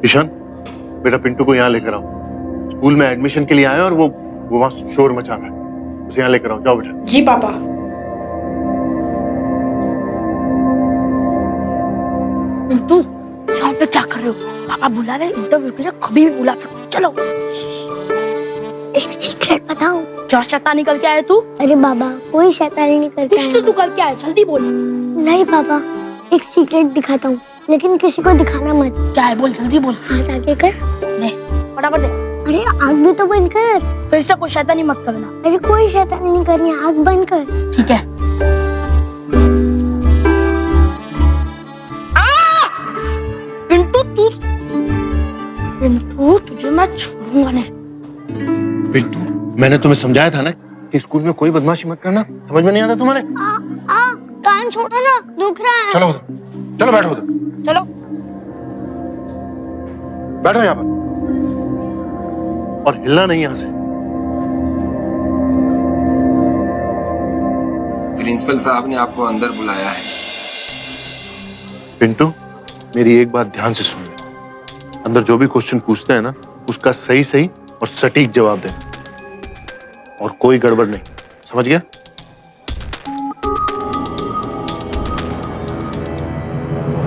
ईशान, बेटा पिंटू को यहाँ लेकर आओ। स्कूल में एडमिशन के लिए आए और वो वहाँ शोर मचा रहा है। उसे यहाँ लेकर आओ, जाओ बेटा। जी पापा। पिंटू, यहाँ पे क्या कर रहे हो? पापा बुला रहे इंटरव्यू के लिए, कभी भी बुला सकते। चलो। एक सीक्रेट बताऊं? क्या शैतानी करके आया तू? अरे बाबा, कोई शैतानी नहीं करके कुछ तो तू करके आया, जल्दी बोल। नहीं पापा, एक सीक्रेट दिखाता हूँ, लेकिन किसी को दिखाना मत। क्या है, बोल जल्दी बोल। हाथ आगे कर। ले, फटाफट दे। अरे आँख भी तो बंद कर। फिर से कोई शैतानी मत करना। अरे कोई शैतानी नहीं करनी, आँख बंद कर। ठीक है। पिंटू, तुझे मैं छोड़ूंगा नहीं। पिंटू, मैंने तुम्हें समझाया था ना कि स्कूल में कोई बदमाशी मत करना। समझ में नहीं आता तुम्हारे? कान छोड़ो ना, दुख रहा है। चलो उधर, चलो बैठो उधर। चलो बैठो यहाँ पर और हिलना नहीं यहाँ से। प्रिंसिपल साहब ने आपको अंदर बुलाया है। पिंटू, मेरी एक बात ध्यान से सुन ले। अंदर जो भी क्वेश्चन पूछते हैं ना, उसका सही सही और सटीक जवाब दे, और कोई गड़बड़ नहीं। समझ गया?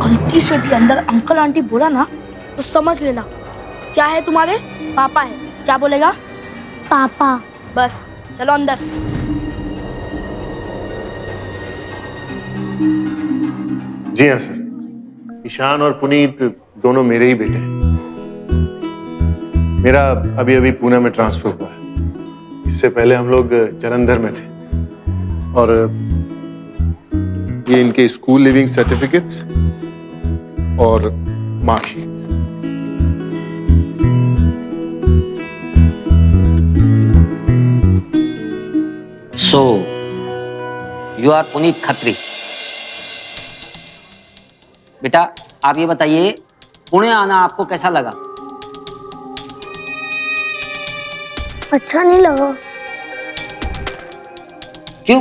गलती से भी अंदर अंकल आंटी बोला ना तो समझ लेना क्या है, तुम्हारे पापा है। क्या बोलेगा? पापा। बस चलो अंदर। जी हाँ सर, ईशान और पुनीत दोनों मेरे ही बेटे हैं। मेरा अभी अभी पुणे में ट्रांसफर हुआ है। इससे पहले हम लोग जालंधर में थे। और ये इनके स्कूल लिविंग सर्टिफिकेट्स और marksheet. So, you are Puneet Khatri. बेटा आप ये बताइए, पुणे आना आपको कैसा लगा? अच्छा नहीं लगा। क्यों?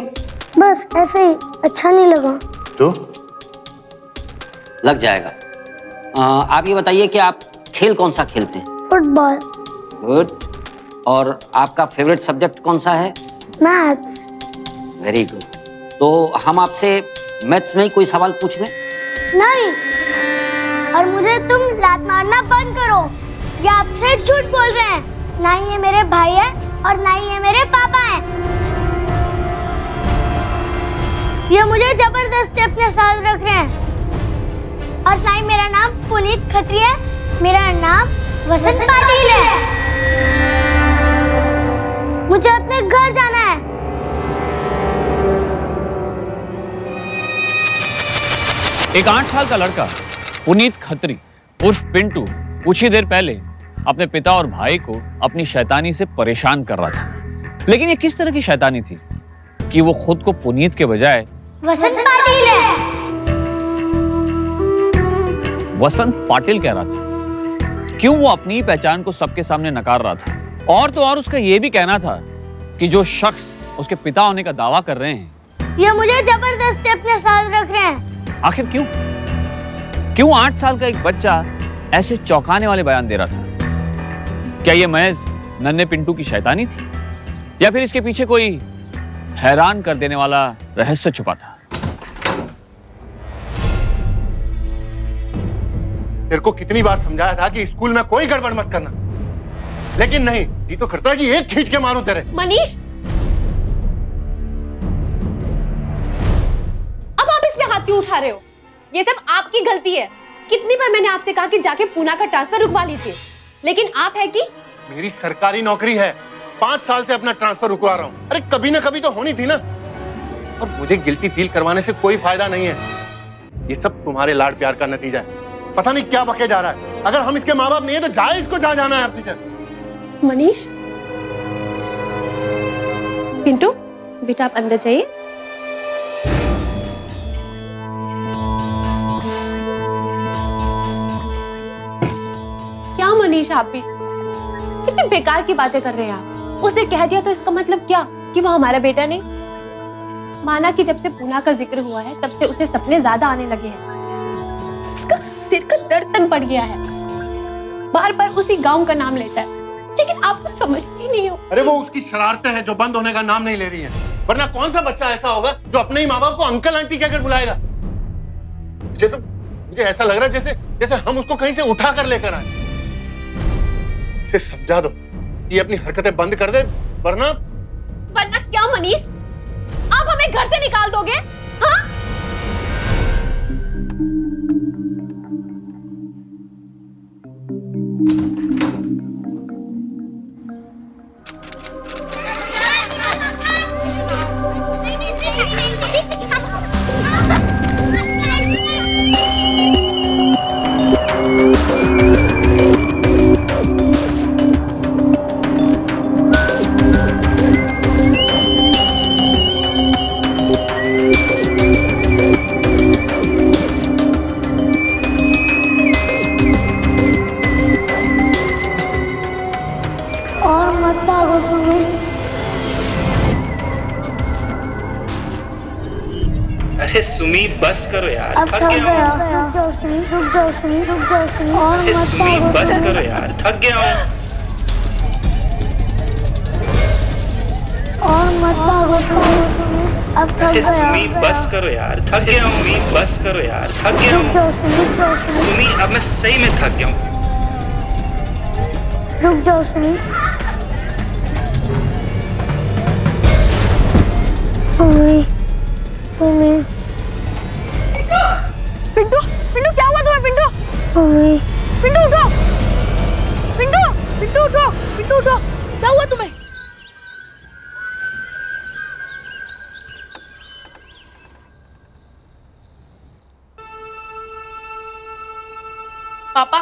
बस ऐसे ही, अच्छा नहीं लगा। तो लग जाएगा। आप ये बताइए कि आप खेल कौन सा खेलते हैं? फुटबॉल। गुड। और आपका फेवरेट सब्जेक्ट कौन सा है? मैथ्स। Very good. तो हम आपसे मैथ्स में ही कोई सवाल पूछ लें? नहीं, और मुझे तुम लात मारना बंद करो। ये आपसे झूठ बोल रहे हैं। ना ही ये मेरे भाई है और ना ही ये मेरे पापा हैं। ये मुझे जबरदस्ती अपने साथ रख रहे हैं। और ना ही मेरा नाम पुनीत खत्री है, मेरा नाम वसंत पाटिल है। मुझे अपने घर जाना है। एक 8 साल का लड़का पुनीत खत्री उर्फ पिंटू कुछ ही देर पहले अपने पिता और भाई को अपनी शैतानी से परेशान कर रहा था। लेकिन ये किस तरह की शैतानी थी कि वो खुद को पुनीत के बजाय वसंत पाटिल है। वसंत पाटिल कह रहा था। क्यों वो अपनी पहचान को सबके सामने नकार रहा था? और तो और उसका ये भी कहना था कि जो शख्स उसके पिता होने का दावा कर रहे हैं, ये मुझे जबरदस्ती अपने साथ रख रहे हैं। आखिर क्यों? क्यों 8 साल का एक बच्चा ऐसे चौंकाने वाले बयान दे रहा था? क्या ये महज नन्हे पिंटू की शैतानी थी, या फिर इसके पीछे कोई हैरान कर देने वाला रहस्य छुपा था? तेरे को कितनी बार समझाया था कि स्कूल में कोई गड़बड़ मत करना, लेकिन नहीं, ये तो करता है कि एक खींच के मारूं तेरे। मनीष, अब आप इसमें हाथ क्यों उठा रहे हो? ये सब आपकी गलती है। कितनी बार मैंने आपसे कहा कि जाके पूना का ट्रांसफर रुकवा लीजिए, लेकिन आप है कि मेरी सरकारी नौकरी है, 5 साल से अपना ट्रांसफर रुकवा रहा हूं। अरे कभी ना कभी तो होनी थी ना। और मुझे गिल्टी फील करवाने से कोई फायदा नहीं है। ये सब तुम्हारे लाड प्यार का नतीजा है। पता नहीं क्या बके जा रहा है। अगर हम इसके माँ बाप नहीं है तो जाए इसको जहां जाना है अपनी तरफ। मनीष, पिंटू बेटा आप अंदर जाइए। क्या मनीष, आप भी कितनी बेकार की बातें कर रहे हैं आप। उसने कह दिया तो इसका मतलब क्या कि वो हमारा बेटा नहीं? माना कि जब से पूना का जिक्र हुआ है तब से उसे सपने ज्यादा आने लगे हैं। उसका सिर का दर्द तक बढ़ गया है। बार बार उसी गांव का नाम लेता है, लेकिन आप तो समझते ही नहीं हो। अरे वो उसकी शरारतें हैं जो बंद होने का नाम नहीं ले रही हैं। वरना कौन सा बच्चा ऐसा होगा जो अपने ही माँ बाप को अंकल आंटी कहकर बुलाएगा। मुझे ऐसा लग रहा है जैसे जैसे हम उसको कहीं से उठा कर लेकर आए। इसे समझा दो कि अपनी हरकतें बंद कर दे, वरना क्या मनीष, आप हमें घर से निकाल दोगे? हाँ? और मत भागो सुमी। अरे सुमी बस करो यार, अब थक थक गया हूँ। गया। रुक जाओ सुमी, रुक जाओ सुमी, रुक जाओ सुमी। और अरे मत सुमी भागो बस सुमी। करो यार, थक गया हूँ। और मत भागो सुमी, अब थक अरे गया। सुमी बस करो यार, थक गया हूँ। सुमी बस करो यार, थक गया रुक हूँ। जाओ सुमी, रुक जाओ सुमी, सुमी अब मैं सही में थक गया हूँ। रुक जाओ सुमी। सुमी, सुमी, पिंटू, पिंटू क्या हुआ तुम्हें? पिंटू, सुमी। पिंटू उठो, पिंटू, पिंटू उठो, पिंटू उठो, क्या हुआ तुम्हें? पापा,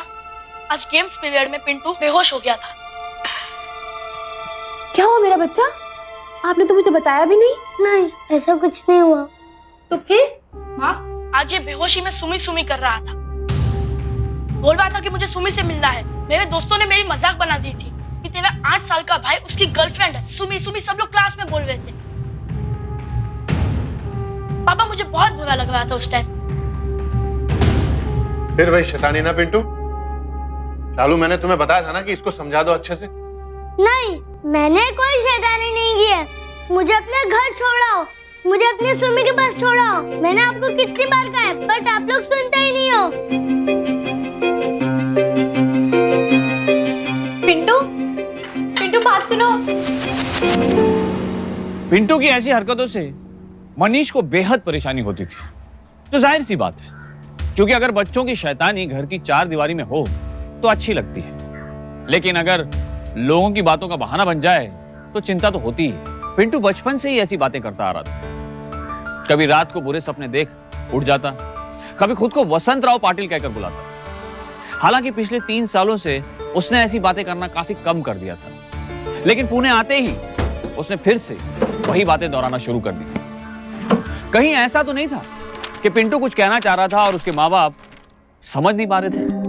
आज गेम्स पीरियड में पिंटू बेहोश हो गया था। क्या हुआ मेरा बच्चा? आपने तो मुझे बताया भी नहीं। नहीं, ऐसा कुछ नहीं हुआ। तो फिर? माँ, आज ये बेहोशी में सुमी सुमी कर रहा था। बोल रहा था कि मुझे सुमी से मिलना है। मेरे दोस्तों ने मेरी मजाक बना दी थी कि तेरा 8 साल का भाई उसकी गर्लफ्रेंड है। सुमी सुमी सब लोग क्लास में बोल रहे थे। पापा, मुझे बहुत बुरा लग रहा था उस टाइम। फिर वही शैतानी ना पिंटू। चालू मैंने तुम्हें बताया था ना कि इसको समझा दो अच्छे से। नहीं, मैंने कोई शैतानी नहीं की है। मुझे अपने घर छोड़ाओ, मुझे अपने सुमी के पास छोड़ाओ। मैंने आपको कितनी बार कहा है, बट आप लोग सुनते ही नहीं हो। पिंटू, पिंटू बात सुनो। पिंटू की ऐसी हरकतों से मनीष को बेहद परेशानी होती थी। तो जाहिर सी बात है, क्योंकि अगर बच्चों की शैतानी घर की 4 दीवारी में हो तो अच्छी लगती है, लेकिन अगर लोगों की बातों का बहाना बन जाए तो चिंता तो होती है। पिंटू बचपन से ही ऐसी बातें करता आ रहा था। कभी रात को बुरे सपने देख उठ जाता, कभी खुद को वसंत राव पाटिल कहकर बुलाता। हालांकि पिछले 3 सालों से उसने ऐसी बातें करना काफी कम कर दिया था, लेकिन पुणे आते ही उसने फिर से वही बातें दोहराना शुरू कर दी। कहीं ऐसा तो नहीं था कि पिंटू कुछ कहना चाह रहा था और उसके माँ बाप समझ नहीं पा रहे थे?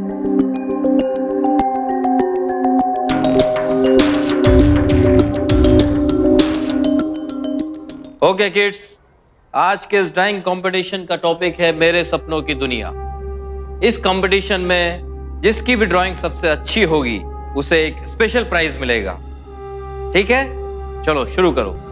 ओके किड्स, आज के इस ड्राइंग कंपटीशन का टॉपिक है मेरे सपनों की दुनिया। इस कंपटीशन में जिसकी भी ड्राइंग सबसे अच्छी होगी उसे एक स्पेशल प्राइज मिलेगा। ठीक है, चलो शुरू करो।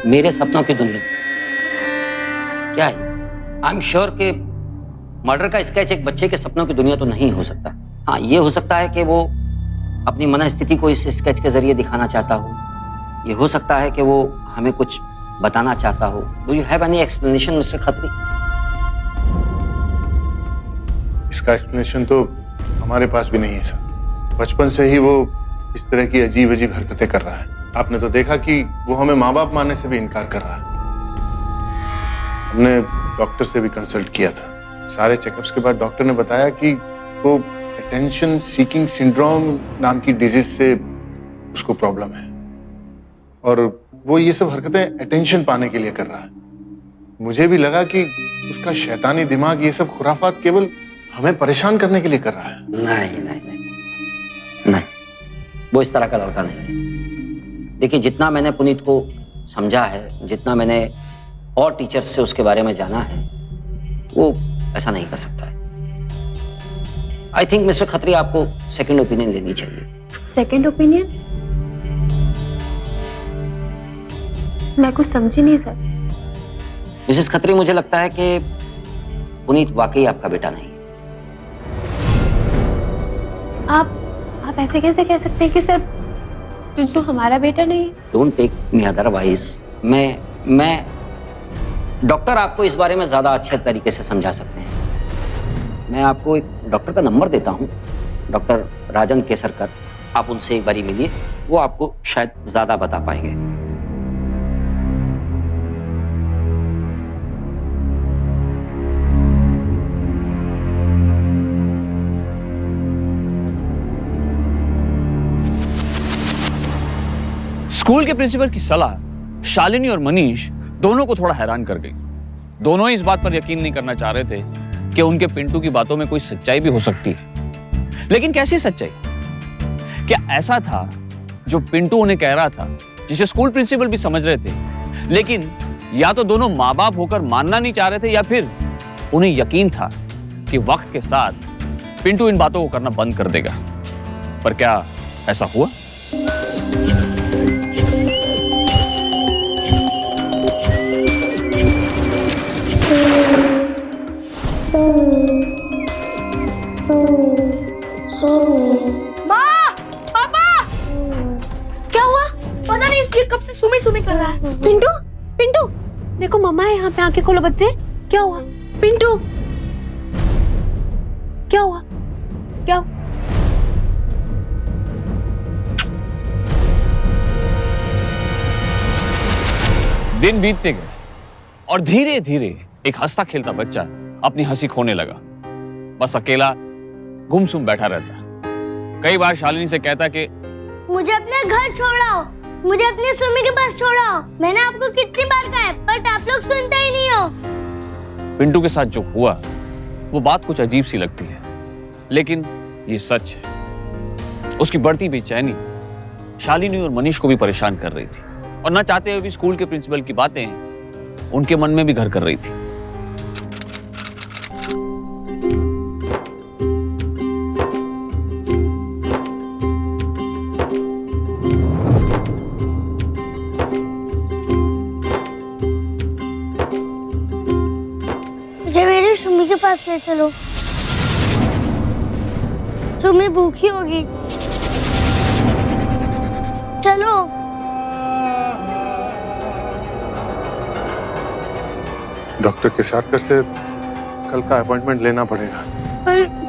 मेरे सपनों की दुनिया क्या है? आई एम श्योर कि मर्डर का स्केच एक बच्चे के सपनों की दुनिया तो नहीं हो सकता। हाँ, ये हो सकता है कि वो अपनी मनस्थिति को इस स्केच के जरिए दिखाना चाहता हो। ये हो सकता है कि वो हमें कुछ बताना चाहता हो। Do you have any explanation mister Khatri? इसका एक्सप्लेनेशन तो हमारे पास भी नहीं है सर। बचपन से ही वो इस तरह की अजीब अजीब हरकतें कर रहा है। आपने तो देखा कि वो हमें माँ बाप मानने से भी इनकार कर रहा है। हमने डॉक्टर से भी कंसल्ट किया था। सारे चेकअप्स के बाद डॉक्टर ने बताया कि वो अटेंशन सीकिंग सिंड्रोम नाम की डिजीज से उसको प्रॉब्लम है और वो ये सब हरकतें अटेंशन पाने के लिए कर रहा है। मुझे भी लगा कि उसका शैतानी दिमाग ये सब खुराफात केवल हमें परेशान करने के लिए कर रहा है। नहीं नहीं नहीं नहीं, वो इस तरह का लड़का नहीं है। देखिए, जितना मैंने पुनीत को समझा है, जितना मैंने और टीचर्स से उसके बारे में जाना है, वो ऐसा नहीं कर सकता है। आई थिंक मिस्टर खत्री, आपको सेकंड ओपिनियन लेनी चाहिए। Second opinion? मैं कुछ समझी नहीं सर। मिसेस खत्री, मुझे लगता है कि पुनीत वाकई आपका बेटा नहीं है। आप ऐसे कैसे कह सकते हैं कि सर पिंटू हमारा बेटा नहीं है? Don't take me otherwise. मैं डॉक्टर आपको इस बारे में ज्यादा अच्छे तरीके से समझा सकते हैं। मैं आपको एक डॉक्टर का नंबर देता हूँ, डॉक्टर राजन केसरकर। आप उनसे एक बारी मिलिए, वो आपको शायद ज्यादा बता पाएंगे। स्कूल के प्रिंसिपल की सलाह शालिनी और मनीष दोनों को थोड़ा हैरान कर गई। दोनों ही इस बात पर यकीन नहीं करना चाह रहे थे कि उनके पिंटू की बातों में कोई सच्चाई भी हो सकती है। लेकिन कैसी सच्चाई? क्या ऐसा था जो पिंटू उन्हें कह रहा था, जिसे स्कूल प्रिंसिपल भी समझ रहे थे, लेकिन या तो दोनों माँ बाप होकर मानना नहीं चाह रहे थे, या फिर उन्हें यकीन था कि वक्त के साथ पिंटू इन बातों को करना बंद कर देगा। पर क्या ऐसा हुआ? माँ, पापा, क्या हुआ? पता नहीं इसलिए कब से सुमी सुमी कर रहा है। पिंटू, पिंटू, देखो मम्मा है यहाँ पे, आंखें खोलो बच्चे। क्या हुआ? पिंटू, क्या हुआ? क्या? दिन बीतते गए और धीरे धीरे एक हंसता खेलता बच्चा अपनी हंसी खोने लगा। बस अकेला गुमसुम बैठा रहता। कई बार शालिनी से कहता कि मुझे अपने घर छोड़ाओ, मुझे अपनी सुमी के पास छोड़ाओ। मैंने आपको कितनी बार कहा है, बट आप लोग सुनते ही नहीं हो। पिंटू के साथ जो हुआ वो बात कुछ अजीब सी लगती है, लेकिन ये सच है। उसकी बढ़ती बेचैनी शालिनी और मनीष को भी परेशान कर रही थी, और न चाहते हुए भी स्कूल के प्रिंसिपल की बातें उनके मन में भी घर कर रही थी। मुझे मेरी सुमी के पास ले चलो, सुमी भूखी होगी। चलो। डॉक्टर केसरकर से कल का अपॉइंटमेंट लेना पड़ेगा। पर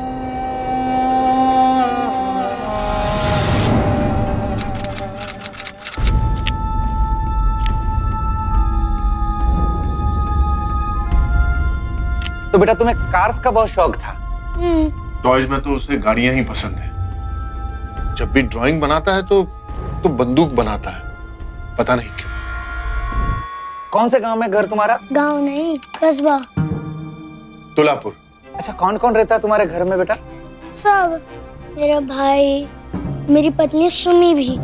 तो बेटा तुम्हें कार्स का बहुत शौक था। टॉयज में तो उसे गाड़ियां ही पसंद है। जब भी ड्राइंग बनाता है तो बंदूक बनाता है, पता नहीं क्यों। कौन से गांव में घर तुम्हारा? गांव नहीं, कस्बा। तुलापुर। अच्छा, कौन कौन रहता है तुम्हारे घर में बेटा? सब, मेरा भाई, मेरी पत्नी सुमी भी।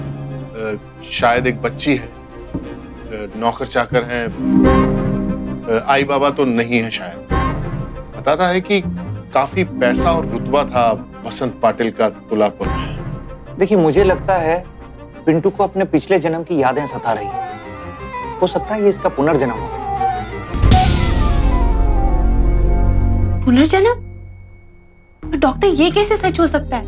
शायद एक बच्ची है, नौकर चाकर हैं, आई बाबा तो नहीं है शायद। बताता है कि काफी पैसा और रुतबा था वसंत पाटिल का तुलापुर में। देखिए, मुझे लगता है पिंटू को अपने पिछले जन्म की यादें सता रही है। हो सकता है ये इसका पुनर्जन्म हो। पुनर्जन्म? डॉक्टर, ये कैसे सच हो सकता है?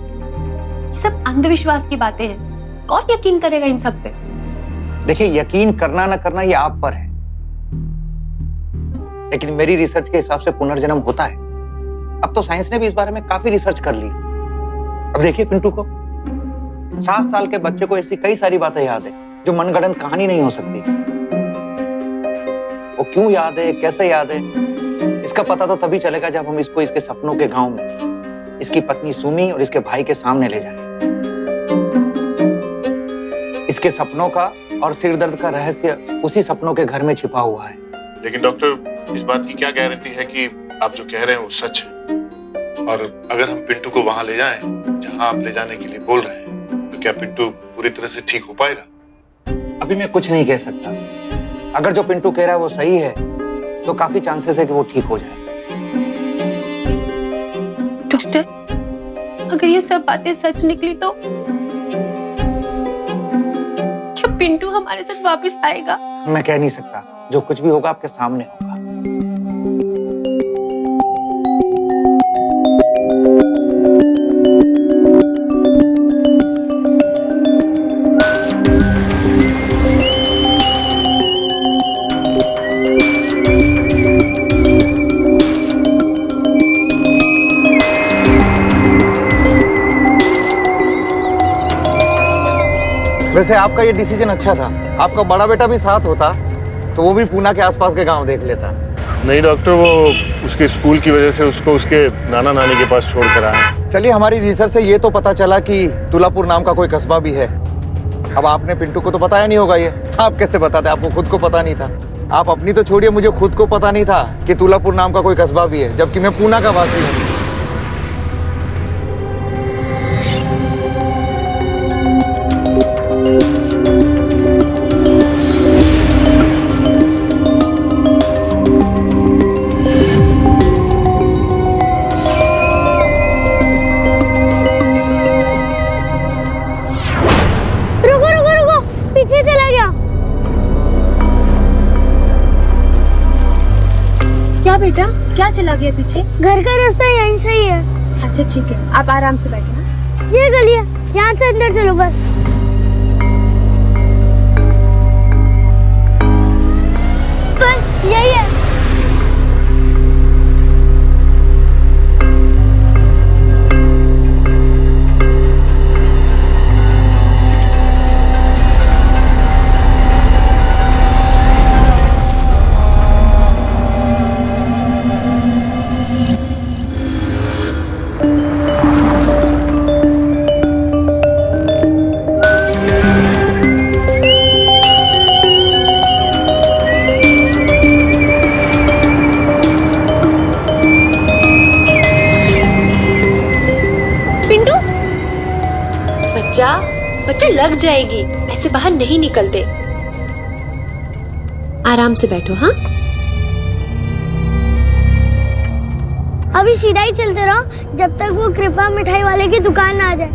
ये सब अंधविश्वास की बातें हैं। कौन यकीन करेगा इन सब पे? देखिए, यकीन करना ना करना ये आप पर है, लेकिन मेरी रिसर्च के हिसाब से पुनर्जन्म होता है। अब तो साइंस ने भी इस बारे में काफी रिसर्च कर ली। अब देखिए पिंटू को, 7 साल के बच्चे को ऐसी कई सारी बातें याद है जो मनगढ़ंत कहानी नहीं हो सकती। वो क्यों याद है, कैसे याद है, इसका पता तो तभी चलेगा जब हम इसको इसके सपनों के गांव में इसकी पत्नी सुमी और इसके भाई के सामने ले जाएं। इसके सपनों का और सिरदर्द का रहस्य उसी सपनों के घर में छिपा हुआ है। लेकिन डॉक्टर, इस बात की क्या गारंटी है कि आप जो कह रहे हैं वो सच है? और अगर हम पिंटू को वहां ले जाएं जहां आप ले जाने के लिए बोल रहे हैं, तो क्या पिंटू पूरी तरह से ठीक हो पाएगा? अभी मैं कुछ नहीं कह सकता। अगर जो पिंटू कह रहा है वो सही है तो काफी चांसेस है कि वो ठीक हो जाए। डॉक्टर, अगर ये सब बातें सच निकली तो क्या पिंटू हमारे साथ वापस आएगा? मैं कह नहीं सकता, जो कुछ भी होगा आपके सामने होगा। वैसे आपका ये डिसीजन अच्छा था। आपका बड़ा बेटा भी साथ होता तो वो भी पूना के आसपास के गांव देख लेता। नहीं डॉक्टर, वो उसके स्कूल की वजह से उसको उसके नाना नानी के पास छोड़ कर आए। चलिए, हमारी रिसर्च से ये तो पता चला कि तुलापुर नाम का कोई कस्बा भी है। अब आपने पिंटू को तो बताया नहीं होगा ये। आप कैसे बताते? आपको खुद को पता नहीं था। आप अपनी तो छोड़िए, मुझे खुद को पता नहीं था कि तुलापुर नाम का कोई कस्बा भी है, जबकि मैं पूना का वासी हूँ। पीछे चला गया। क्या बेटा, क्या चला गया पीछे? घर का रास्ता यहीं से ही है। अच्छा ठीक है, आप आराम से बैठे ना। ये गली है, यहाँ से अंदर चलो बस। बस यही है। बच्चा लग जाएगी, ऐसे बाहर नहीं निकलते। आराम से बैठो। हाँ, अभी सीधा ही चलते रहो जब तक वो कृपा मिठाई वाले की दुकान ना आ जाए।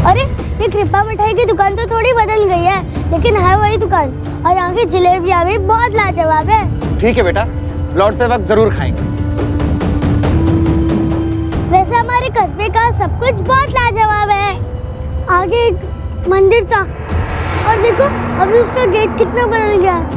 अरे, ये कृपा मिठाई की दुकान तो थोड़ी बदल गई है, लेकिन है वही दुकान। और यहाँ की जलेबियाँ भी बहुत लाजवाब है। ठीक है बेटा, लौटते वक्त जरूर खाएंगे। वैसे हमारे कस्बे का सब कुछ बहुत लाजवाब है। आगे एक मंदिर था और देखो अभी उसका गेट कितना बदल गया है।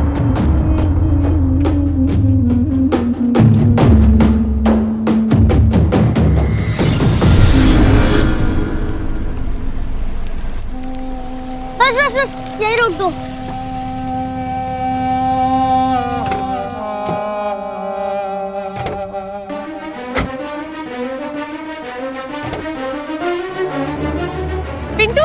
बस बस यही रोक दो। पिंटू,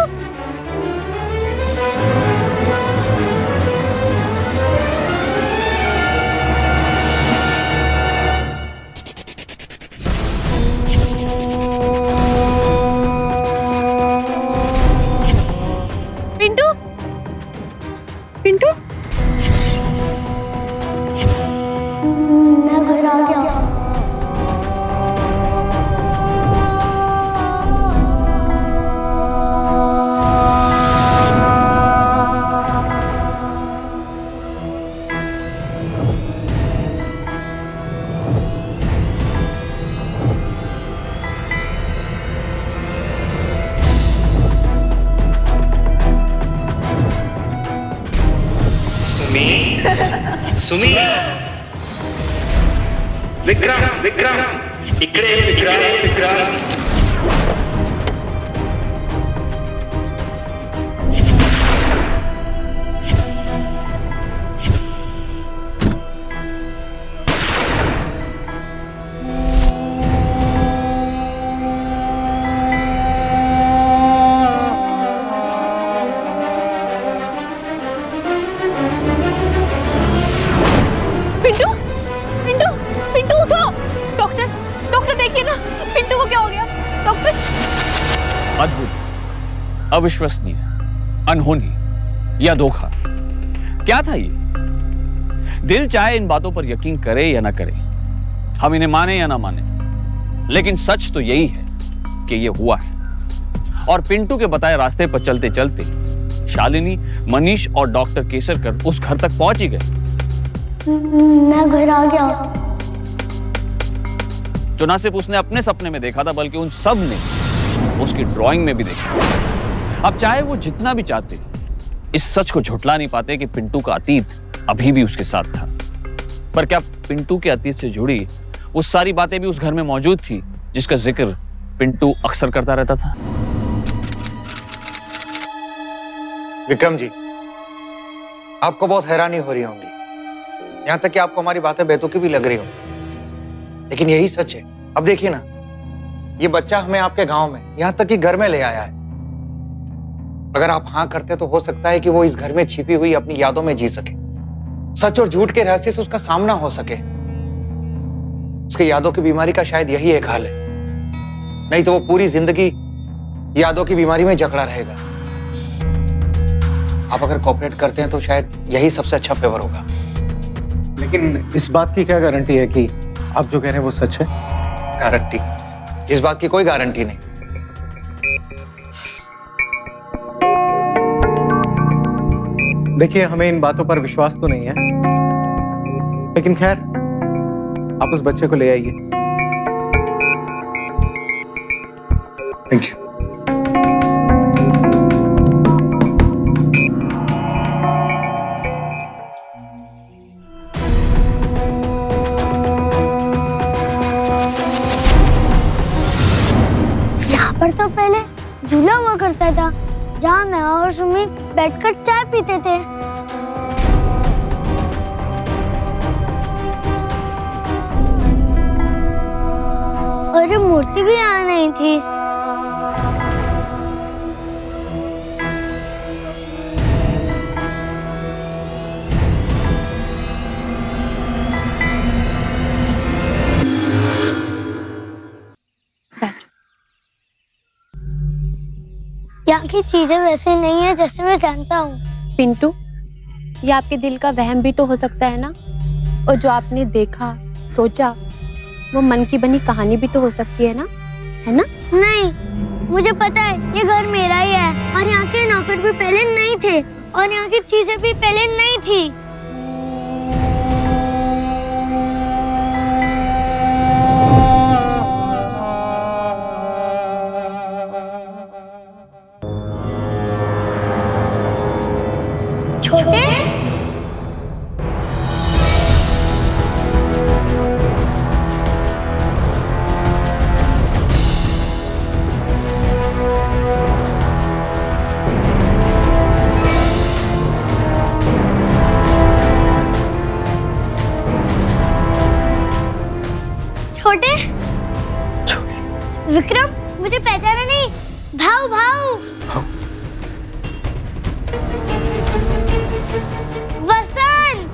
पिंटू, सुमी विक्रम विक्रम इकडे ये, विक्रम विक्रम पिंटू पिंटू पिंटू उठो। डॉक्टर डॉक्टर देखिए ना, पिंटू को क्या हो गया डॉक्टर? अद्भुत, अविश्वसनीय, अनहोनी या धोखा, क्या था ये? दिल चाहे इन बातों पर यकीन करे या ना करे, हम इन्हें माने या ना माने, लेकिन सच तो यही है कि ये हुआ है। और पिंटू के बताए रास्ते पर चलते चलते शालिनी, मनीष और डॉक्टर केसरकर उस घर तक पहुंच ही गए। मैं घर आ गया। जो ना सिर्फ उसने अपने सपने में देखा था, बल्कि उन सब ने उसकी ड्राइंग में भी देखा। अब चाहे वो जितना भी चाहते, इस सच को झुठला नहीं पाते कि पिंटू का अतीत अभी भी उसके साथ था। पर क्या पिंटू के अतीत से जुड़ी वो सारी बातें भी उस घर में मौजूद थी जिसका जिक्र पिंटू अक्सर करता रहता था? विक्रम जी, आपको बहुत हैरानी हो रही होंगी, यहाँ तक कि आपको हमारी बातें बेतुकी भी लग रही होंगी, लेकिन यही सच है। अब देखिए ना, ये बच्चा हमें आपके गांव में, यहाँ तक कि घर में ले आया है। अगर आप हाँ करते तो हो सकता है कि वो इस घर में छिपी हुई अपनी यादों में जी सके, सच और झूठ के रहस्य से उसका सामना हो सके। उसकी यादों की बीमारी का शायद यही एक हाल है, नहीं तो वो पूरी जिंदगी यादों की बीमारी में जकड़ा रहेगा। आप अगर कोऑपरेट करते हैं तो शायद यही सबसे अच्छा फेवर होगा। लेकिन इस बात की क्या गारंटी है कि आप जो कह रहे हैं वो सच है? गारंटी? इस बात की कोई गारंटी नहीं। देखिए, हमें इन बातों पर विश्वास तो नहीं है, लेकिन खैर, आप उस बच्चे को ले आइए। Thank you. पर तो पहले झूला हुआ करता था, जहाँ मैं और सुमी बैठकर चाय पीते थे। और ये मूर्ति भी यहाँ नहीं थी। यहाँ की चीजें वैसे नहीं है जैसे मैं जानता हूँ। पिंटू, ये आपके दिल का वहम भी तो हो सकता है ना, और जो आपने देखा सोचा वो मन की बनी कहानी भी तो हो सकती है ना? नहीं, मुझे पता है ये घर मेरा ही है, और यहाँ के नौकर भी पहले नहीं थे, और यहाँ की चीजें भी पहले नहीं थी। छोटे, छोटे, छोटे, विक्रम, मुझे पहचाना नहीं? भाऊ भाऊ, वसंत।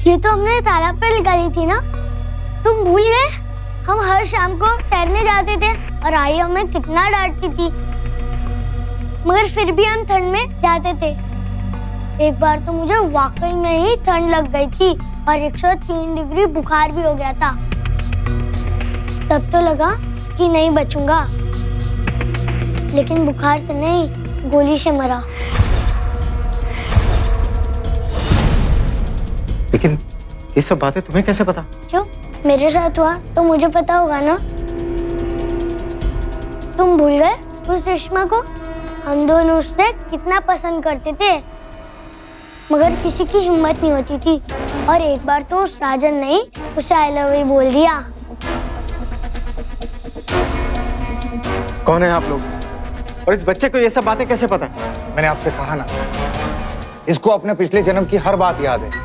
ये तो हमने तालाब पर निकाली थी ना? तुम भूल गए? हम हर शाम को तैरने जाते थे और आई हमें कितना डांटती थी, मगर फिर भी हम ठंड में जाते थे। एक बार तो मुझे वाकई में ही ठंड लग गई थी और 103 डिग्री बुखार भी हो गया था। तब तो लगा कि नहीं बचूंगा, लेकिन बुखार से नहीं, गोली से मरा। लेकिन ये सब बातें तुम्हें कैसे पता? क्यों? मेरे साथ हुआ तो मुझे पता होगा ना। तुम भूल गए उस रेशमा को? हम दोनों उसे कितना पसंद करते थे, मगर किसी की हिम्मत नहीं होती थी। और एक बार तो उस राजन ने उसे आई लव यू बोल दिया। कौन है आप लोग? और इस बच्चे को ये सब बातें कैसे पता? मैंने आपसे कहा ना, इसको अपने पिछले जन्म की हर बात याद है,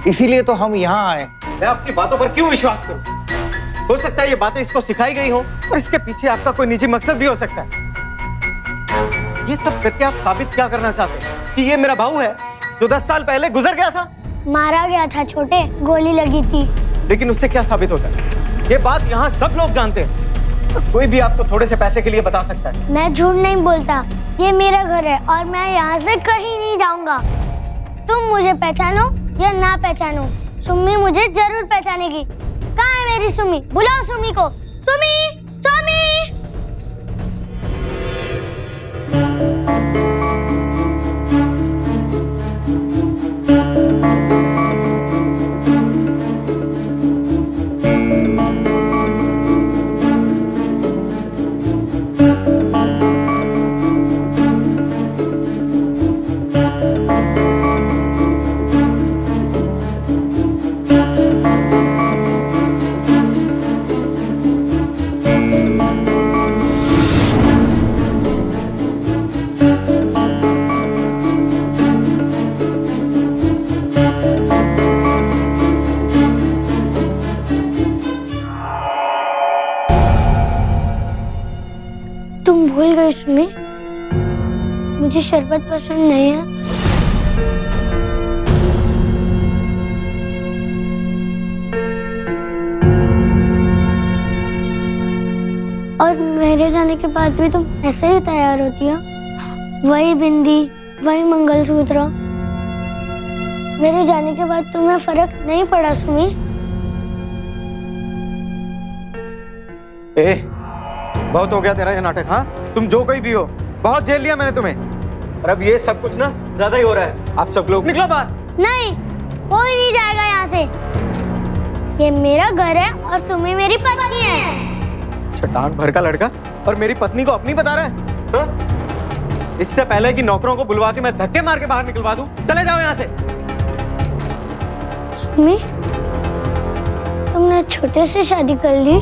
इसीलिए तो हम यहाँ आए। मैं आपकी बातों पर क्यों विश्वास करूं? हो सकता है ये बातें इसको सिखाई गई हो और इसके पीछे आपका कोई निजी मकसद भी हो सकता है। ये सब करके आप साबित क्या करना चाहते हैं? कि ये मेरा भाऊ है जो 10 साल पहले गुजर गया था? मारा गया था छोटे, गोली लगी थी। लेकिन उससे क्या साबित होता है? ये बात यहाँ सब लोग जानते हैं। कोई भी आपको थोड़े से पैसे के लिए बता सकता है। मैं झूठ नहीं बोलता, ये मेरा घर है और मैं यहाँ से कहीं नहीं जाऊंगा। तुम मुझे पहचानो या ना पहचानो, सुम्मी मुझे जरूर पहचानेगी। कहाँ है मेरी सुम्मी? बुलाओ सुम्मी को। सुम्मी, सुम्मी। तुम भूल गई सुम्मी, मुझे शरबत पसंद नहीं है। और मेरे जाने के बाद भी तुम ऐसे ही तैयार होती हो, वही बिंदी, वही मंगलसूत्र। मेरे जाने के बाद तुम्हें फर्क नहीं पड़ा सुम्मी? बहुत हो गया तेरा ये नाटक। हाँ, तुम जो कोई भी हो, बहुत झेल लिया मैंने तुम्हें, और अब ये सब कुछ ना ज्यादा ही हो रहा है। आप सब लोग निकलो बाहर। नहीं, कोई नहीं जाएगा यहाँ से। ये मेरा घर है और तुम्हें मेरी पत्नी है। चट्टान भर का लड़का और मेरी पत्नी को अपनी बता रहा है? हाँ? इससे पहले कि नौकरों को बुलवा के मैं धक्के मार के बाहर निकलवा दूं, चले जाओ यहाँ से। सुम्मी, तुमने छोटे से शादी कर ली।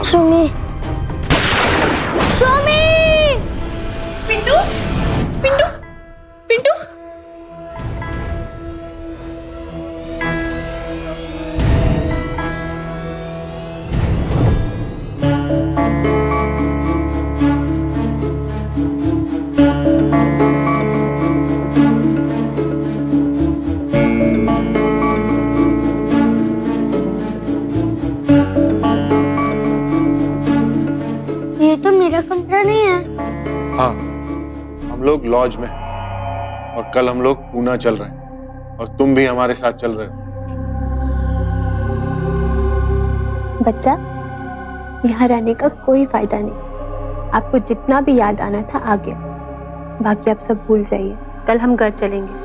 सुम्मी, सुम्मी, पिंटू, पिंटू, पिंटू। ये तो मेरा कमरा नहीं है। हाँ, हम लोग लॉज में हैं और कल हम लोग पूना चल रहे हैं और तुम भी हमारे साथ चल रहे हो। बच्चा, यहाँ रहने का कोई फायदा नहीं। आपको जितना भी याद आना था आ गया, बाकी आप सब भूल जाइए। कल हम घर चलेंगे।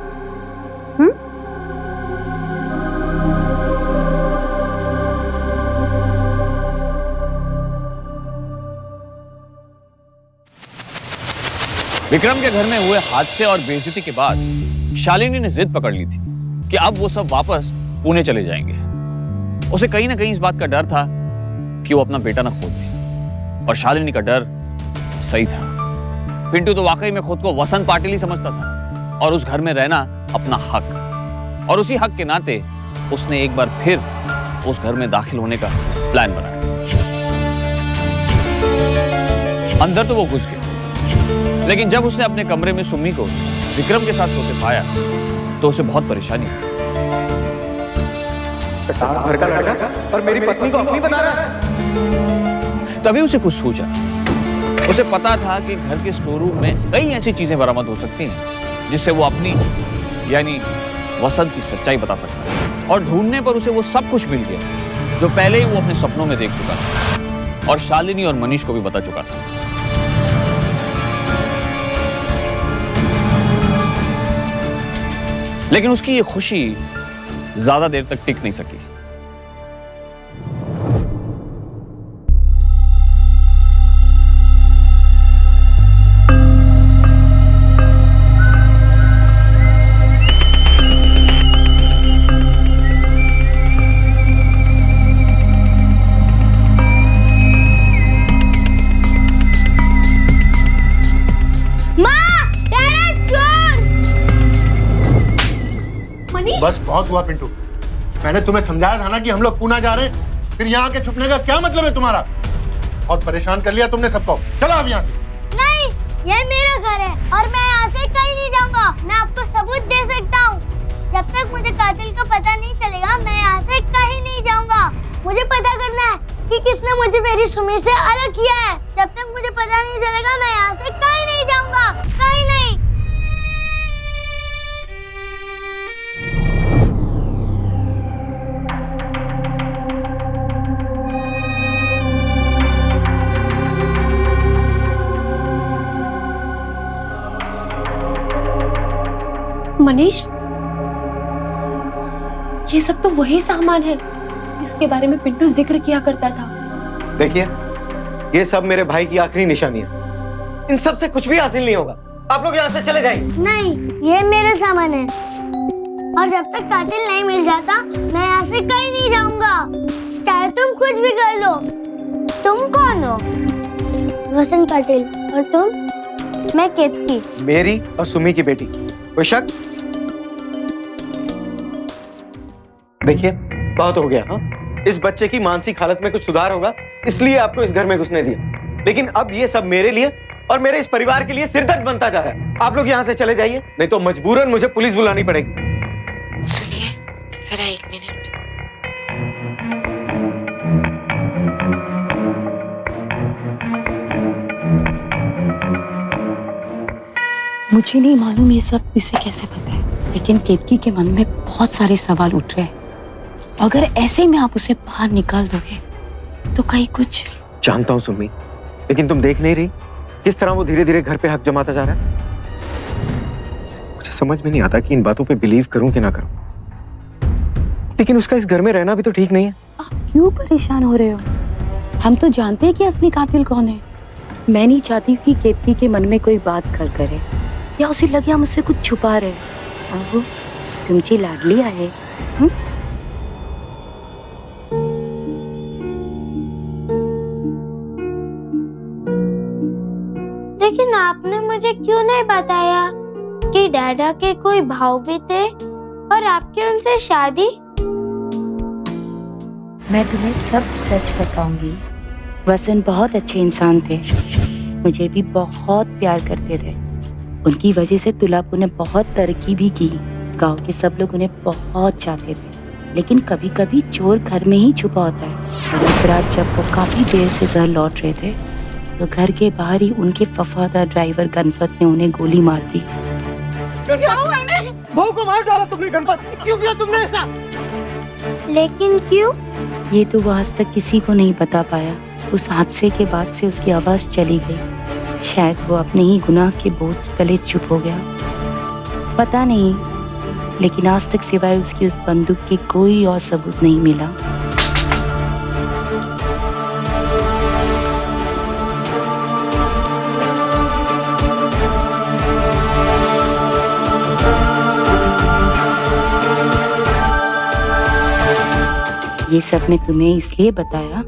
विक्रम के घर में हुए हादसे और बेइज्जती के बाद शालिनी ने जिद पकड़ ली थी कि अब वो सब वापस पुणे चले जाएंगे। उसे कहीं ना कहीं इस बात का डर था कि वो अपना बेटा ना खो दे, और शालिनी का डर सही था। पिंटू तो वाकई में खुद को वसंत पाटिल ही समझता था और उस घर में रहना अपना हक, और उसी हक के नाते उसने एक बार फिर उस घर में दाखिल होने का प्लान बनाया। अंदर तो वो घुस गया, लेकिन जब उसने अपने कमरे में सुम्मी को विक्रम के साथ सोते पाया तो उसे बहुत परेशानी हुई। घर का लड़का और मेरी पत्नी को अपनी बता रहा है। तभी उसे कुछ सूझा। उसे पता था कि घर के स्टोर रूम में कई ऐसी चीजें बरामद हो सकती हैं जिससे वो अपनी यानी वसंत की सच्चाई बता सकता है। और ढूंढने पर उसे वो सब कुछ मिल गया जो पहले ही वो अपने सपनों में देख चुका था और शालिनी और मनीष को भी बता चुका था। लेकिन उसकी ये खुशी ज्यादा देर तक टिक नहीं सकी। बस बहुत हुआ पिंटू, मैंने तुम्हें समझाया था ना कि हम लोग पूना जा रहे हैं, फिर यहाँ के छुपने का क्या मतलब है तुम्हारा? बहुत परेशान कर लिया तुमने सबको, चलो अब यहाँ से। नहीं, ये मेरा घर है और मैं यहाँ से कहीं नहीं जाऊंगा। मैं आपको सबूत दे सकता हूँ। जब तक मुझे कातिल का पता नहीं चलेगा मैं यहाँ से कहीं नहीं जाऊंगा। मुझे पता करना है कि किसने मुझे मेरी सुमी से अलग किया है। जब तक मुझे पता नहीं चलेगा मैं यहाँ से कहीं नहीं जाऊंगा, कहीं नहीं। मनीष, ये सब तो वही सामान है जिसके बारे में पिंटू जिक्र किया करता था। देखिए, ये सब मेरे भाई की आखिरी निशानी है। इन सब से कुछ भी हासिल नहीं होगा। आप लोग यहाँ से चले जाइए। नहीं, ये मेरा सामान है और जब तक कातिल नहीं मिल जाता मैं यहाँ से कहीं नहीं जाऊंगा, चाहे तुम कुछ भी कर लो। तुम कौन हो? वसंत पाटिल। और तुम? मैं केतकी। मेरी और सुमी की बेटी। कोई शक? देखिए, बहुत हो गया। हाँ, इस बच्चे की मानसिक हालत में कुछ सुधार होगा इसलिए आपको इस घर में घुसने दिया, लेकिन अब ये सब मेरे लिए और मेरे इस परिवार के लिए सिरदर्द बनता जा रहा है। आप लोग यहाँ से चले जाइए, नहीं तो मजबूरन मुझे पुलिस बुलानी पड़ेगी। सुनिए जरा, एक मिनट। मुझे नहीं मालूम ये सब इसे कैसे पता है, लेकिन केतकी के मन में बहुत सारे सवाल उठ रहे हैं। अगर ऐसे में आप उसे बाहर निकाल दोगे तो कहीं कुछ। जानता हूँ सुमी, लेकिन तुम देख नहीं रही किस तरह वो धीरे धीरे घर पे हक जमाता जा रहा है। मुझे समझ में नहीं आता कि इन बातों पे बिलीव करूं कि ना करूं, लेकिन उसका इस घर में रहना भी तो ठीक नहीं है। आप क्यों परेशान हो रहे हो? हम तो जानते हैं कि असली कातिल कौन है। मैं नहीं चाहती कि केतकी के मन में कोई बात घर करे या उसे लगे हम उससे कुछ छुपा रहे। अब तुमची लाडली आहे। लेकिन आपने मुझे क्यों नहीं बताया कि डैडा के कोई भाव भी थे और आपकी उनसे शादी? मैं तुम्हें सब सच बताऊंगी। वसंत बहुत अच्छे इंसान थे, मुझे भी बहुत प्यार करते थे। उनकी वजह से तुलापुर ने बहुत तरक्की भी की। गांव के सब लोग उन्हें बहुत चाहते थे, लेकिन कभी कभी चोर घर में ही छुपा होता है। और एक रात जब वो काफी देर से घर लौट रहे थे तो घर के बाहर ही उनके वफादार ड्राइवर गणपत ने उन्हें गोली मार दी। क्या हुआ इन्हें? बहू को मार डाला तुमने गणपत, क्यों किया तुमने ऐसा? लेकिन क्यों? ये तो वो आज तक किसी को नहीं बता पाया। उस हादसे के बाद से उसकी आवाज चली गई। शायद वो अपने ही गुनाह के बोझ तले चुप हो गया, पता नहीं। लेकिन आज तक सिवाय उसकी उस बंदूक के कोई और सबूत नहीं मिला। ये सब मैं तुम्हें इसलिए बताया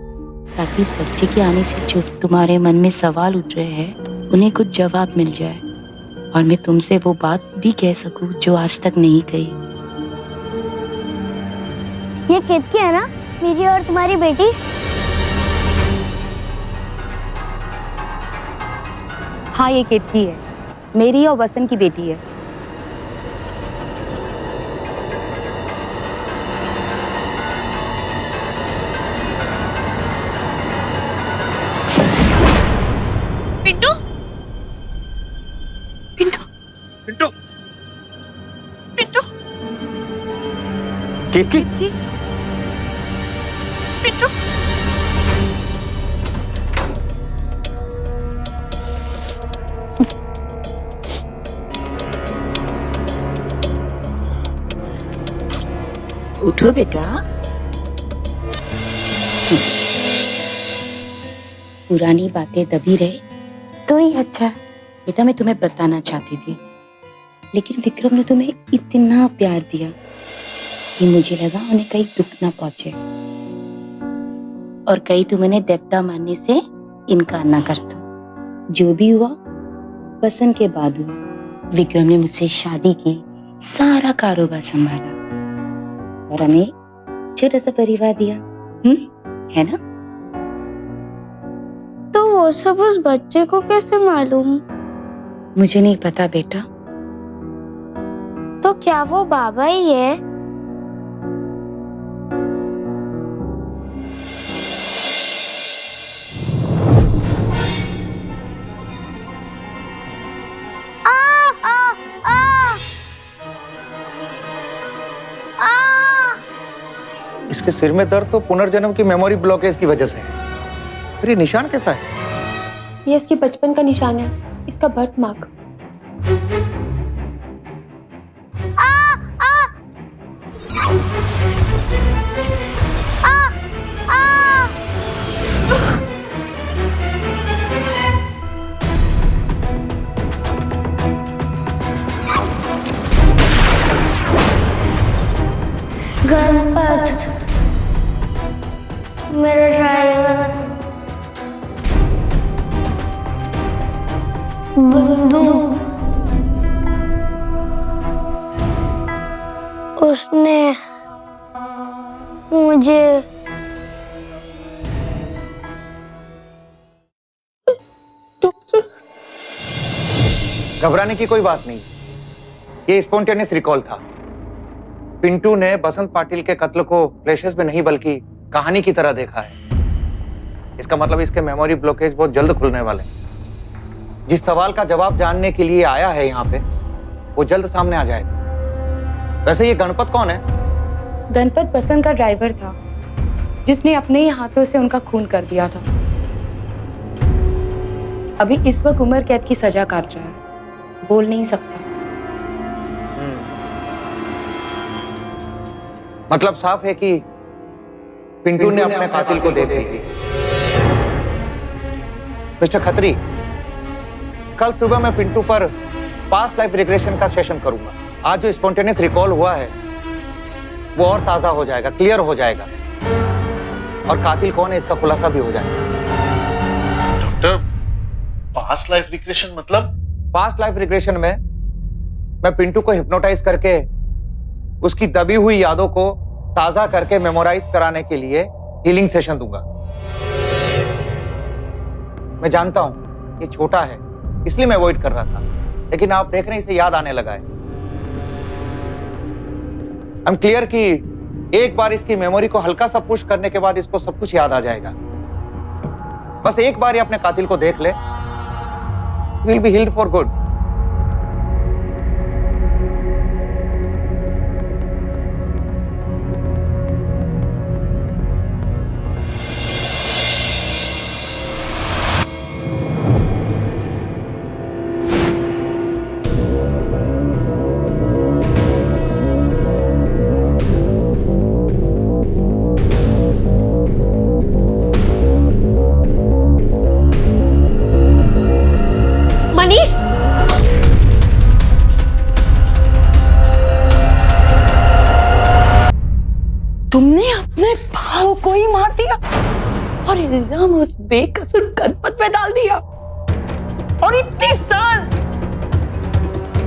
ताकि इस बच्चे के आने से जो तुम्हारे मन में सवाल उठ रहे हैं उन्हें कुछ जवाब मिल जाए, और मैं तुमसे वो बात भी कह सकूं जो आज तक नहीं कही। ये केतकी है ना, मेरी और तुम्हारी बेटी? हाँ, ये केतकी है, मेरी और वसंत की बेटी है। पिंटू, पिंटू, पिंटू, पिंटू, केतकी, पिंटू। उठो बेटा। पुरानी बातें दबी रहे तो ही अच्छा। बेटा, मैं तुम्हें बताना चाहती थी, लेकिन विक्रम ने तुम्हें इतना प्यार दिया कि मुझे लगा उन्हें कहीं दुख ना पहुंचे और कहीं तुम उन्हें देवता मानने से इनकार ना कर दो। जो भी हुआ वसंत के बाद हुआ। विक्रम ने मुझसे शादी की, सारा कारोबार संभाला और हमें छोटा सा परिवार दिया, है ना? तो वो सब उस बच्चे को कैसे मालूम? मुझे नहीं पता बेटा। तो क्या वो बाबा ही है? इसके सिर में दर्द तो पुनर्जन्म की मेमोरी ब्लॉकेज की वजह से है। फिर ये निशान कैसा है? ये इसके बचपन का निशान है, इसका बर्थ मार्क। गणपत, मेरा ड्राइवर, बंदूक, उसने मुझे घबराने की कोई बात नहीं, ये स्पॉन्टेनियस रिकॉल था। पिंटू ने बसंत पाटिल के कत्ल को फ्लैशेस में नहीं बल्कि कहानी की तरह देखा है। इसका मतलब इसके मेमोरी ब्लॉकेज बहुत जल्द खुलने वाले हैं। जिस सवाल का जवाब जानने के लिए आया है यहाँ पे, वो जल्द सामने आ जाएगा। वैसे ये गणपत कौन है? गणपत बसंत का ड्राइवर था, जिसने अपने ही हाथों से उनका खून कर दिया था। अभी इस वक्त उम्र कैद की सजा काट रहा है, बोल नहीं सकता। मतलब साफ है कि पिंटू ने अपने कातिल को देख लिया। मिस्टर खत्री, कल सुबह मैं पिंटू पर पास्ट लाइफ रिग्रेशन का सेशन करूंगा। आज जो स्पॉन्टेनियस रिकॉल हुआ है वो और ताजा हो जाएगा, क्लियर हो जाएगा, और कातिल कौन है इसका खुलासा भी हो जाएगा। डॉक्टर, पास्ट लाइफ रिग्रेशन मतलब? पास्ट लाइफ रिग्रेशन में मैं पिंटू को हिप्नोटाइज करके उसकी दबी हुई यादों को ताजा करके मेमोराइज कराने के लिए हीलिंग सेशन दूंगा। मैं जानता हूं ये छोटा है, इसलिए मैं अवॉइड कर रहा था, लेकिन आप देख रहे हैं इसे याद आने लगा है। आई एम क्लियर कि एक बार इसकी मेमोरी को हल्का सा पुश करने के बाद इसको सब कुछ याद आ जाएगा। बस एक बार ये अपने कातिल को देख ले, will be healed for good. तुमने अपने भाव को ही मार दिया और इल्जाम उस बेकसूर गणपत पे डाल दिया। और इतनी साल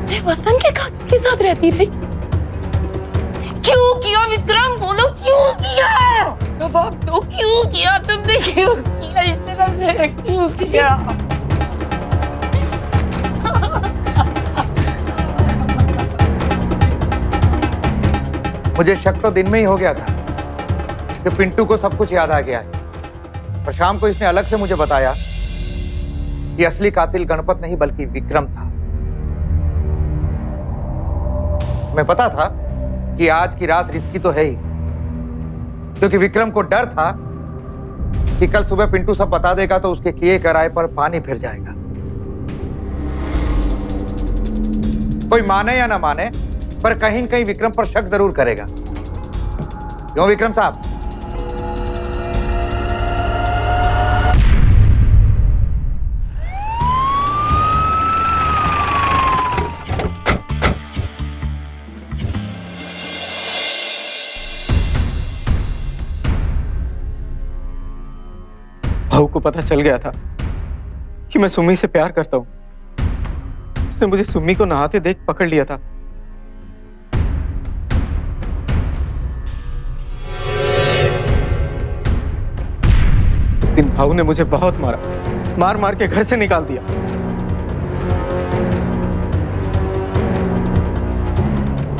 मैं वसंत के कातिल के साथ रहती रही। क्यों किया विक्रम? बोलो क्यों किया? जवाब दो, क्यों किया तुमने? क्यों किया इस तरह से? क्यों किया? मुझे शक तो दिन में ही हो गया था कि पिंटू को सब कुछ याद आ गया है, और शाम को इसने अलग से मुझे बताया कि असली कातिल गणपत नहीं बल्कि विक्रम था। मैं पता था कि आज की रात रिस्की तो है ही, क्योंकि विक्रम को डर था कि कल सुबह पिंटू सब बता देगा तो उसके किए कराए पर पानी फिर जाएगा। कोई माने या ना माने, पर कहीं न कहीं विक्रम पर शक जरूर करेगा। क्यों विक्रम साहब? भाऊ को पता चल गया था कि मैं सुम्मी से प्यार करता हूं। उसने मुझे सुम्मी को नहाते देख पकड़ लिया था। उस दिन भाऊ ने मुझे बहुत मारा, मार मार के घर से निकाल दिया।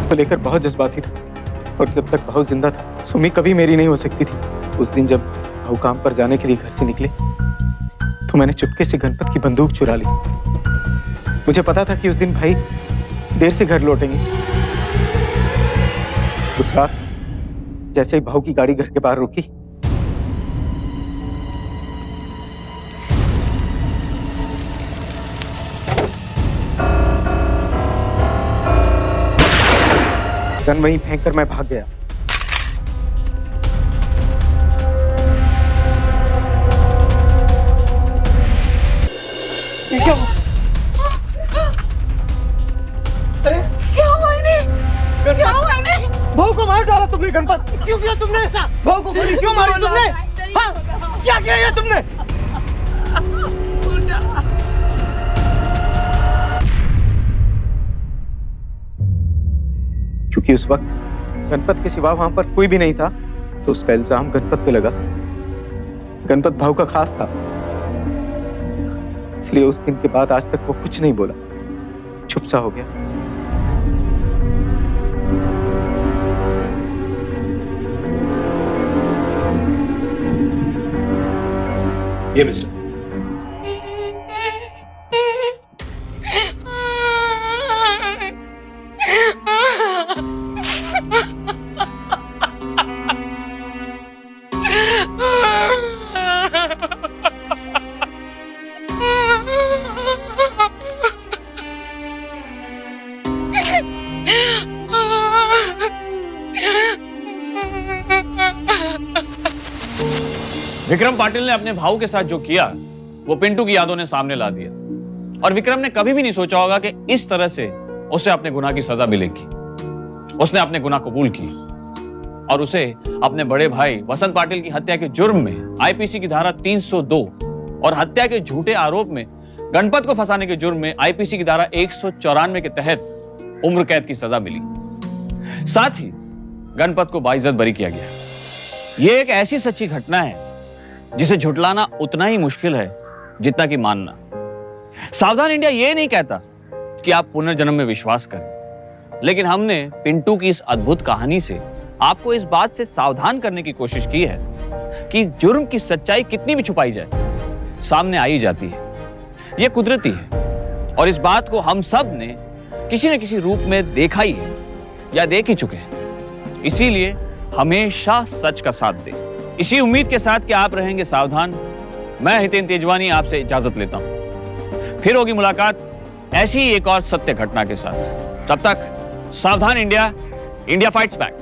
तो लेकर बहुत जज्बाती था, और जब तक भाऊ जिंदा था सुम्मी कभी मेरी नहीं हो सकती थी। उस दिन जब भाऊ काम पर जाने के लिए घर से निकले तो मैंने चुपके से गणपत की बंदूक चुरा ली। मुझे पता था कि उस दिन भाई देर से घर लौटेंगे। उस रात जैसे ही भाऊ की गाड़ी घर के बाहर रुकी, गन वहीं फेंक कर मैं भाग गया। भाऊ को मार डाला तुमने गणपत, क्यों किया तुमने ऐसा? भाऊ को गोली क्यों मारी तुमने? हाँ, क्या किया ये तुमने? क्योंकि उस वक्त गणपत के सिवा वहां पर कोई भी नहीं था, तो उसका इल्जाम गणपत पे लगा। गणपत भाऊ का खास था, इसलिए उस दिन के बाद आज तक वो कुछ नहीं बोला, चुप सा हो गया। ये मिस्टर, विक्रम पाटिल ने अपने भाऊ के साथ जो किया वो पिंटू की यादों ने सामने ला दिया, और विक्रम ने कभी भी नहीं सोचा होगा कि इस तरह से उसे अपने गुनाह की सजा मिलेगी। उसने अपने गुनाह कबूल की और उसे अपने बड़े भाई वसंत पाटिल की हत्या के जुर्म में आईपीसी की धारा 302 और हत्या के झूठे आरोप में गणपत को फंसाने के जुर्म में आईपीसी की धारा 194 के तहत उम्र कैद की सजा मिली। साथ ही गणपत को बाइज्जत बरी किया गया। यह एक ऐसी सच्ची घटना है जिसे झुटलाना उतना ही मुश्किल है जितना कि मानना। सावधान इंडिया यह नहीं कहता कि आप पुनर्जन्म में विश्वास करें, लेकिन हमने पिंटू की इस अद्भुत कहानी से आपको इस बात से सावधान करने की कोशिश की है कि जुर्म की सच्चाई कितनी भी छुपाई जाए सामने आई जाती है। यह कुदरती है और इस बात को हम सब ने किसी न किसी रूप में देखा ही है या देख ही चुके हैं। इसीलिए हमेशा सच का साथ दें। इसी उम्मीद के साथ कि आप रहेंगे सावधान, मैं हितेन तेजवानी आपसे इजाजत लेता हूं। फिर होगी मुलाकात ऐसी ही एक और सत्य घटना के साथ। तब तक सावधान इंडिया, इंडिया फाइट्स बैक।